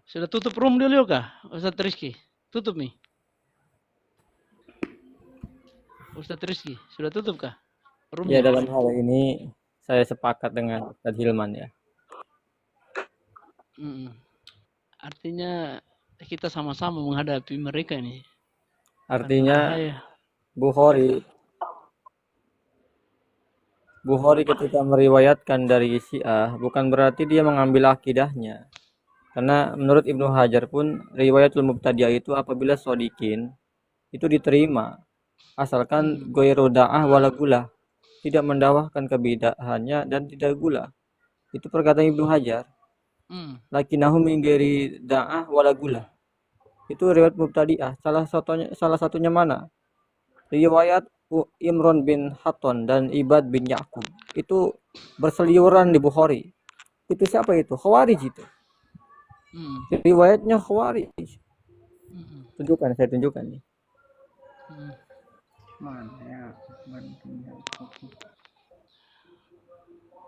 S1: Sudah tutup room dulu kah, Ustaz Rizky? Tutup nih. Ustaz Rizky, sudah tutup kah?
S4: Ya, dalam hal ini saya sepakat dengan Ustaz Hilman ya.
S1: Artinya kita sama-sama menghadapi mereka ini.
S4: Artinya Bukhari ketika meriwayatkan dari Syiah bukan berarti dia mengambil akidahnya. Karena menurut Ibnu Hajar pun riwayatul mubtadi'ah itu apabila shodikin itu diterima asalkan ghairu da'ah wala gula, tidak mendakwahkan kebidahannya dan tidak gula. Itu perkataan Ibnu Hajar. Lakinnahum min ghairi da'ah wala gula. Itu riwayat mubtadi'ah. Salah satunya mana? Riwayat Imran bin Hatton dan Ibad bin Ya'qub. Itu berseliweran di Bukhari. Itu siapa itu? Khawarij itu. Riwayatnya Khawarij. Saya tunjukkan nih.
S2: Mana ya?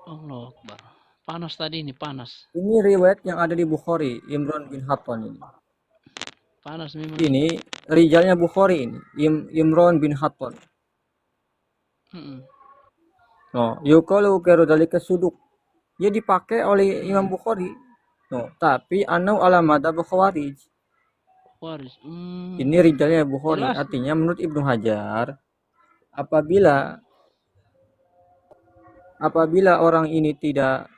S1: Allah Akbar. Panas tadi ini, panas.
S4: Ini riwayat yang ada di Bukhari, Imran bin Hatton ini.
S1: Panas memang.
S4: Ini rijalnya Bukhari ini, Imran bin Hatton. No, yuqalu kairu dalika suduk. Dia dipakai oleh Imam Bukhari. No, tapi anau ala madhab Khawarij. Ini rijalnya Bukhari.
S1: Jelas.
S4: Artinya menurut Ibnu Hajar, apabila orang ini tidak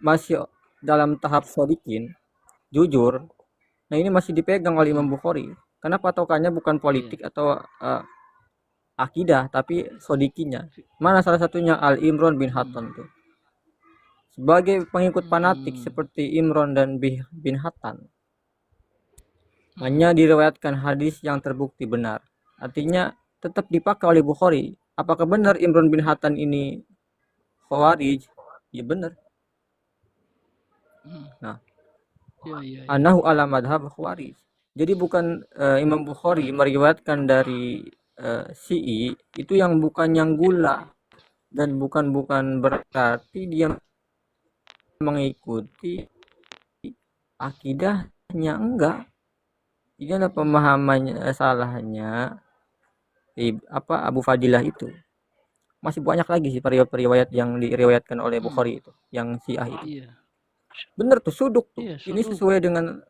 S4: masih dalam tahap shodikin, jujur, nah ini masih dipegang oleh Imam Bukhari. Karena patokannya bukan politik atau akidah, tapi shodikinya. Mana salah satunya Al-Imran bin Hatton tuh. Sebagai pengikut fanatik seperti Imran dan bin Hattan, hanya diriwayatkan hadis yang terbukti benar. Artinya tetap dipakai oleh Bukhari. Apakah benar Imran bin Hattan ini Khawarij? Ya benar. Nah, anahu ala madhab Khawarij. Jadi bukan Imam Bukhari meriwayatkan dari Syi'i itu yang bukan yang gula dan bukan berarti dia mengikuti akidahnya, enggak. Ini adalah pemahamannya salahnya Abu Fadilah itu. Masih banyak lagi sih periwayat yang diriwayatkan oleh Bukhari itu, yang Syiah itu. Bener tuh, suduk tuh. Ini sesuai dengan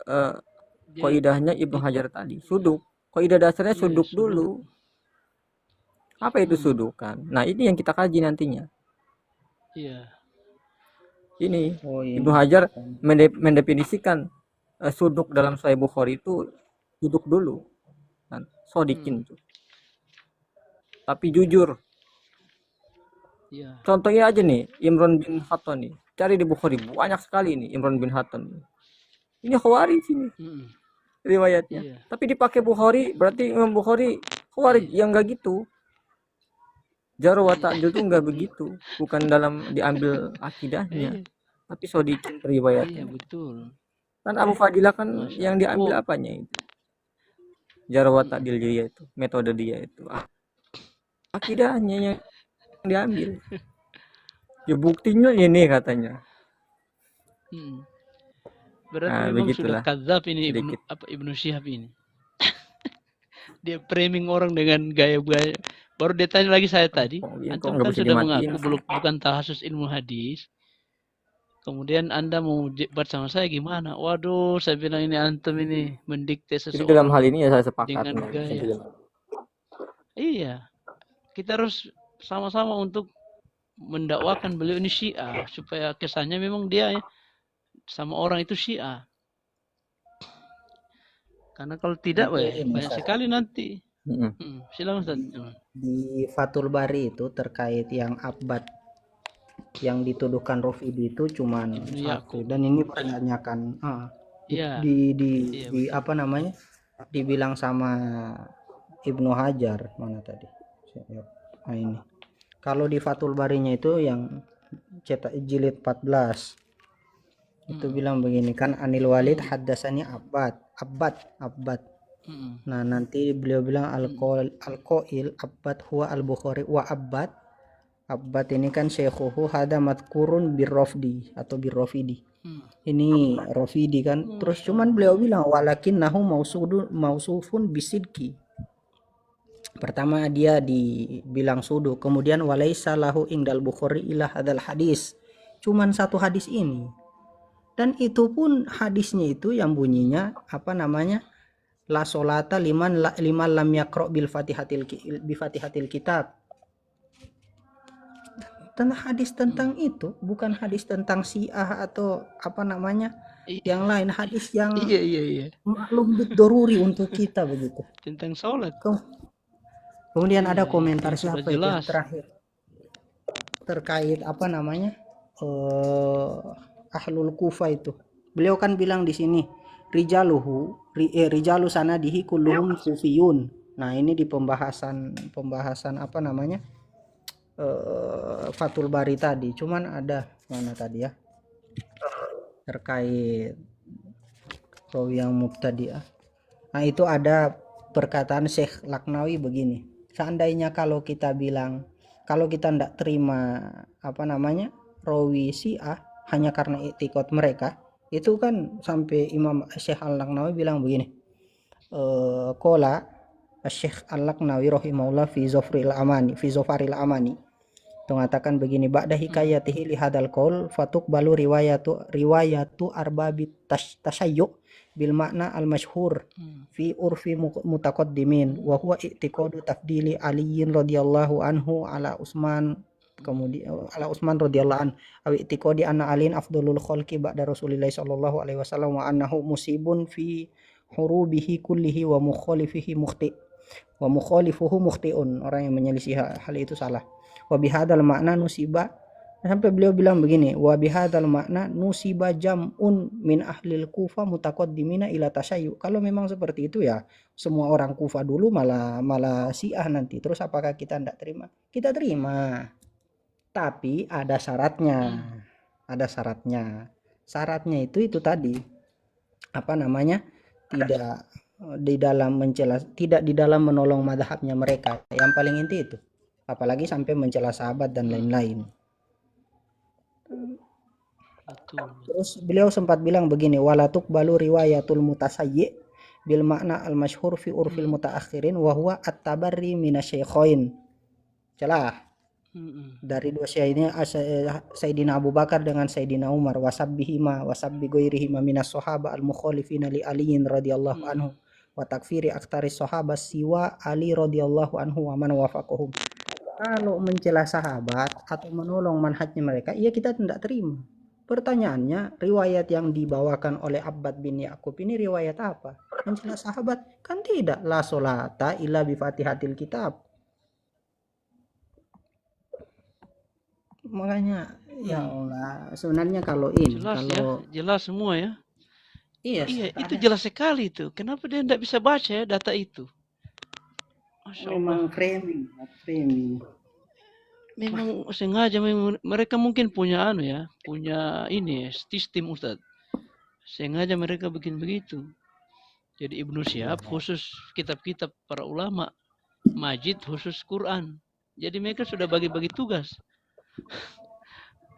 S4: qaidahnya Ibnu Hajar tadi. Suduk. Qaidah dasarnya suduk dulu. Apa itu sudukan? Nah, ini yang kita kaji nantinya. Ini Ibnu Hajar mendefinisikan suduk dalam Sahih Bukhari itu duduk dulu. Kan? Sodikin tuh. Tapi jujur. Contohnya aja nih, Imran bin Hatton nih. Cari di Bukhari banyak sekali nih Imran bin Hatton. Ini Khawarij ini. Riwayatnya. Tapi dipakai Bukhari, berarti Imam Bukhari Khawarij yang enggak gitu. Jarh wa ta'dil itu enggak begitu, bukan dalam diambil akidahnya, tapi sodikin riwayatnya.
S1: Betul.
S4: Kan Abu Fadilah kan yang diambil apanya itu? Jarh wa ta'dil dia itu, metode dia itu. Akidahnya yang diambil. Ya buktinya ini katanya.
S1: Berarti memang sudah kadzab ini Ibnu Syihab ini. Dia framing orang dengan gaya-gaya. Baru dia tanya lagi saya tadi, antum kan sudah mengaku bukan tahasus ilmu hadis. Kemudian Anda mau debat sama saya gimana? Waduh, saya bilang ini antum ini mendikte
S4: Jadi dalam hal
S1: seseorang
S4: ini ya saya sepakat
S1: dengan
S4: dengan
S1: gaya.
S4: sentimen.
S1: Iya, kita harus sama-sama untuk mendakwakan beliau ini Syiah supaya kesannya memang dia sama orang itu Syiah. Karena kalau tidak,
S2: Nanti ini,
S1: banyak
S2: Ustaz,
S1: sekali nanti.
S4: Mm-mm.
S1: Silakan Ustaz.
S2: di Fathul Bari itu terkait yang abad yang dituduhkan Rafidi itu cuman
S1: Ibnu
S2: satu,
S1: Yakub.
S2: dan ini pertanyakan
S1: Iya.
S2: di apa namanya, dibilang sama Ibnu Hajar mana tadi. Nah, ini kalau di Fathul Barinya itu yang cetak jilid 14 itu bilang begini kan, Anil Walid haddasani Abbad. Nah, nanti beliau bilang al-qail Abbad huwa al-Bukhari wa Abbad ini kan syekhuhu hada madkurun birrafdi atau birrafidi. Ini Rafidi kan. Terus cuman beliau bilang walakinnahu mausufun bisidki. Pertama dia dibilang sudu, kemudian walaisa lahu indal Bukhari ila hadal hadis. Cuman satu hadis ini. Dan itu pun hadisnya itu yang bunyinya apa namanya? La solata liman lam yaqra bil fatihatil kitab. Tentang hadis tentang itu, bukan hadis tentang Syiah atau apa namanya yang lain, hadis yang
S1: Iya.
S2: maklum doruri untuk kita begitu.
S1: Tentang sholat.
S2: Kemudian ada komentar
S1: sudah
S2: siapa itu yang
S1: jelas.
S2: terakhir terkait apa namanya Ahlul Kufa itu. Beliau kan bilang di sini rijalu sanadihi kulluhum kufiyun. Nah, ini di pembahasan apa namanya Fathul Bari tadi. Cuman ada mana tadi ya terkait rawi yang mubtadi'ah. Nah, itu ada perkataan Syekh Laknawi begini. Seandainya kalau kita tidak terima apa namanya rawi Syiah hanya karena i'tiqad mereka, itu kan sampai Imam Syekh Al-Laknawi bilang begini. Qala Syekh Al-Laknawi rahimahullah fi Zofaril Amani itu mengatakan begini, ba'da hikayatihi li hadal qaul fatuqbalu riwayatu arbabit tasyayyu bil makna al masyhur fi urfi mutaqaddimin wa huwa i'tiqadu tafdili aliyin radhiyallahu anhu ala Utsman, kemudian ala Utsman radhiyallahu an aw i'tiqadi anna alin afdalul khalqi ba'da Rasulillah sallallahu alaihi wasallam wa annahu musibun fi hurubihi kullihi wa mukhalifuhu mukhti'un, orang yang menyelisih hal itu salah. Wa bihadzal makna nusiba, sampai beliau bilang begini, wa bihadzal makna nusiba jam'un min ahlil Kufa mutaqaddimina ila tasyayyu. Kalau memang seperti itu ya semua orang Kufa dulu malah Syiah nanti. Terus apakah kita tidak terima? Kita terima. Tapi ada syaratnya. Syaratnya itu tadi. Apa namanya? Tidak di dalam menolong mazhabnya mereka. Yang paling inti itu. Apalagi sampai mencela sahabat dan lain-lain. Terus beliau sempat bilang begini, wala tuqbalu riwayatul mutasayyi bil makna al masyhur fi urfil mutaakhirin wa huwa at-tabarri minasyaikhain. Celah dari dua syekh ini, Sayyidina Abu Bakar dengan Sayyidina Umar, wasabbihima wasabbi ghairihima minas sahaba al mukhalifina li aliyin radhiyallahu anhu wa takfiri aktaris sahabah siwa Ali radhiyallahu anhu wa man wafaqahum. Kalau mencela sahabat atau menolong manhajnya mereka, iya kita tidak terima. Pertanyaannya, riwayat yang dibawakan oleh Abbad bin Yakub ini riwayat apa? Mencela sahabat? Kan tidak. La solata illa bi fatihatil kitab. Makanya ya Allah, sebenarnya kalau ini
S1: jelas jelas semua ya.
S2: Iya,
S1: itu jelas sekali itu. Kenapa dia tidak bisa baca ya data itu? Masya Allah.
S2: Memang framing.
S1: Memang sengaja, mereka mungkin punya punya ini sistem Ustaz. Sengaja mereka bikin begitu. Jadi Ibnu Syihab khusus kitab-kitab para ulama, Majid khusus Quran. Jadi mereka sudah bagi-bagi tugas.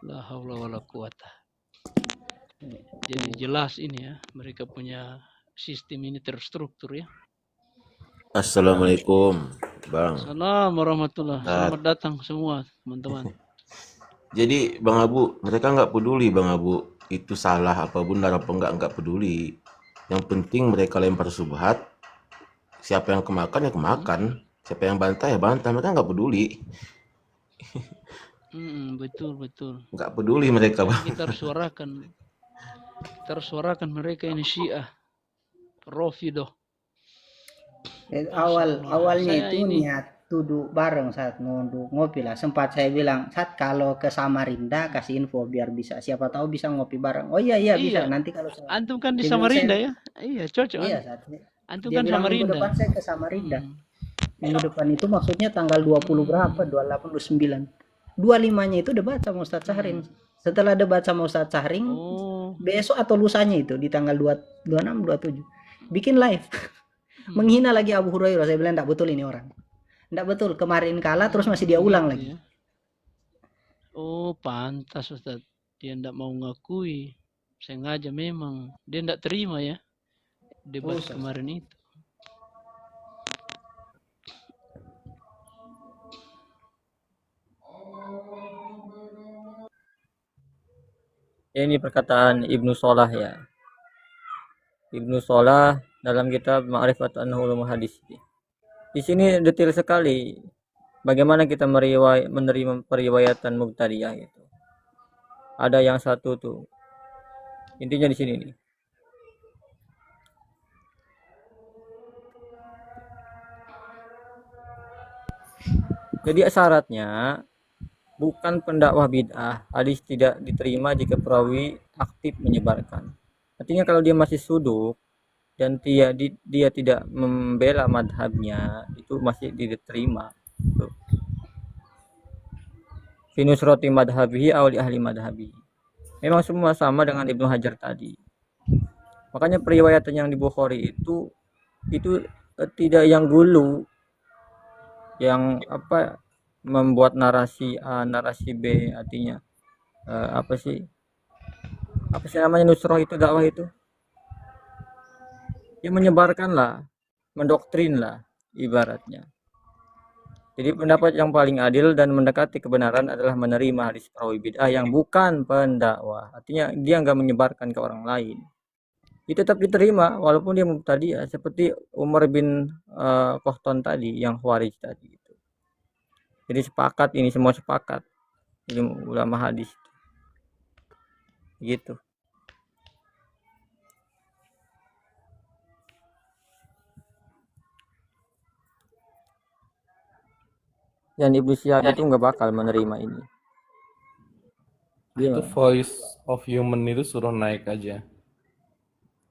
S1: La haula wala quwata. Jadi jelas ini ya, mereka punya sistem ini terstruktur ya.
S5: Assalamualaikum, Bang.
S1: Assalamualaikum warahmatullahi wabarakatuh. Selamat datang semua teman-teman.
S5: Jadi Bang Abu, mereka nggak peduli Bang Abu itu salah apa benar apa nggak peduli. Yang penting mereka lempar subhat, siapa yang kemakan ya kemakan, siapa yang bantah ya bantah, mereka nggak peduli,
S1: Betul, betul.
S5: nggak peduli mereka Bang.
S1: Kita harus suarakan mereka ini Syiah, Rafidhah.
S2: Awalnya
S1: Saya
S2: itu
S1: ini
S2: niat duduk bareng saat mau duduk ngopi lah. Sempat saya bilang, saat kalau ke Samarinda kasih info biar bisa, siapa tahu bisa ngopi bareng. Oh iya bisa,
S1: iya,
S2: nanti kalau saya
S1: antum kan di
S2: dia bilang
S1: Samarinda
S2: saya
S1: ya? Iya, cocok.
S2: iya saat
S1: Antum
S2: dia
S1: kan
S2: bilang minggu
S1: Samarinda.
S2: depan saya ke Samarinda.
S1: Hmm.
S2: Minggu depan itu maksudnya tanggal 20 berapa? 28, 29. 25-nya itu debat sama Ustadz Syahrin. Setelah debat sama Ustadz Syahrin, besok atau lusanya itu di tanggal 26, 27 bikin live. Menghina lagi Abu Hurairah. Saya bilang enggak betul ini orang. Enggak betul, kemarin kalah terus masih dia ulang lagi.
S1: Ya. Oh, pantas Ustadz. Dia enggak mau ngakui. Sengaja memang. Dia enggak terima ya debat kemarin itu.
S4: Ini perkataan Ibnu Shalah ya. Ibnu Shalah dalam kitab Ma'rifatun Ulumul Hadis. Di sini detail sekali bagaimana kita menerima periwayatan Mubtadi'ah itu. Ada yang satu tuh. Intinya di sini nih. Jadi syaratnya bukan pendakwah bid'ah, hadis tidak diterima jika perawi aktif menyebarkan. Artinya kalau dia masih suduk dan dia tidak membela madhabnya, itu masih diterima. Finusroti madhabihi awli ahli madhabihi. Memang semua sama dengan Ibnu Hajar tadi. Makanya periwayatan yang di Bukhari itu tidak yang gulu, yang membuat narasi A, narasi B, artinya apa sih namanya nusroh itu, dakwah itu dia menyebarkan lah, mendoktrin lah ibaratnya. Jadi pendapat yang paling adil dan mendekati kebenaran adalah menerima hadis perawi bid'ah yang bukan pendakwah. Artinya dia nggak menyebarkan ke orang lain. Dia tetap diterima walaupun dia mubtadi'ah, seperti Umar bin Qahtan tadi, yang Khawarij tadi itu. Jadi sepakat, ini semua sepakat. Jadi ulama hadis gitu. Dan Ibnu Syihab itu nggak bakal menerima ini.
S6: Itu voice of human itu suruh naik aja,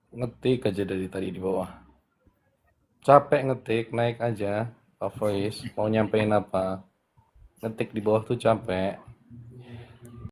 S6: ngetik aja dari tadi di bawah. Capek ngetik, naik aja Pak Voice, mau nyampein apa, ngetik di bawah tuh capek.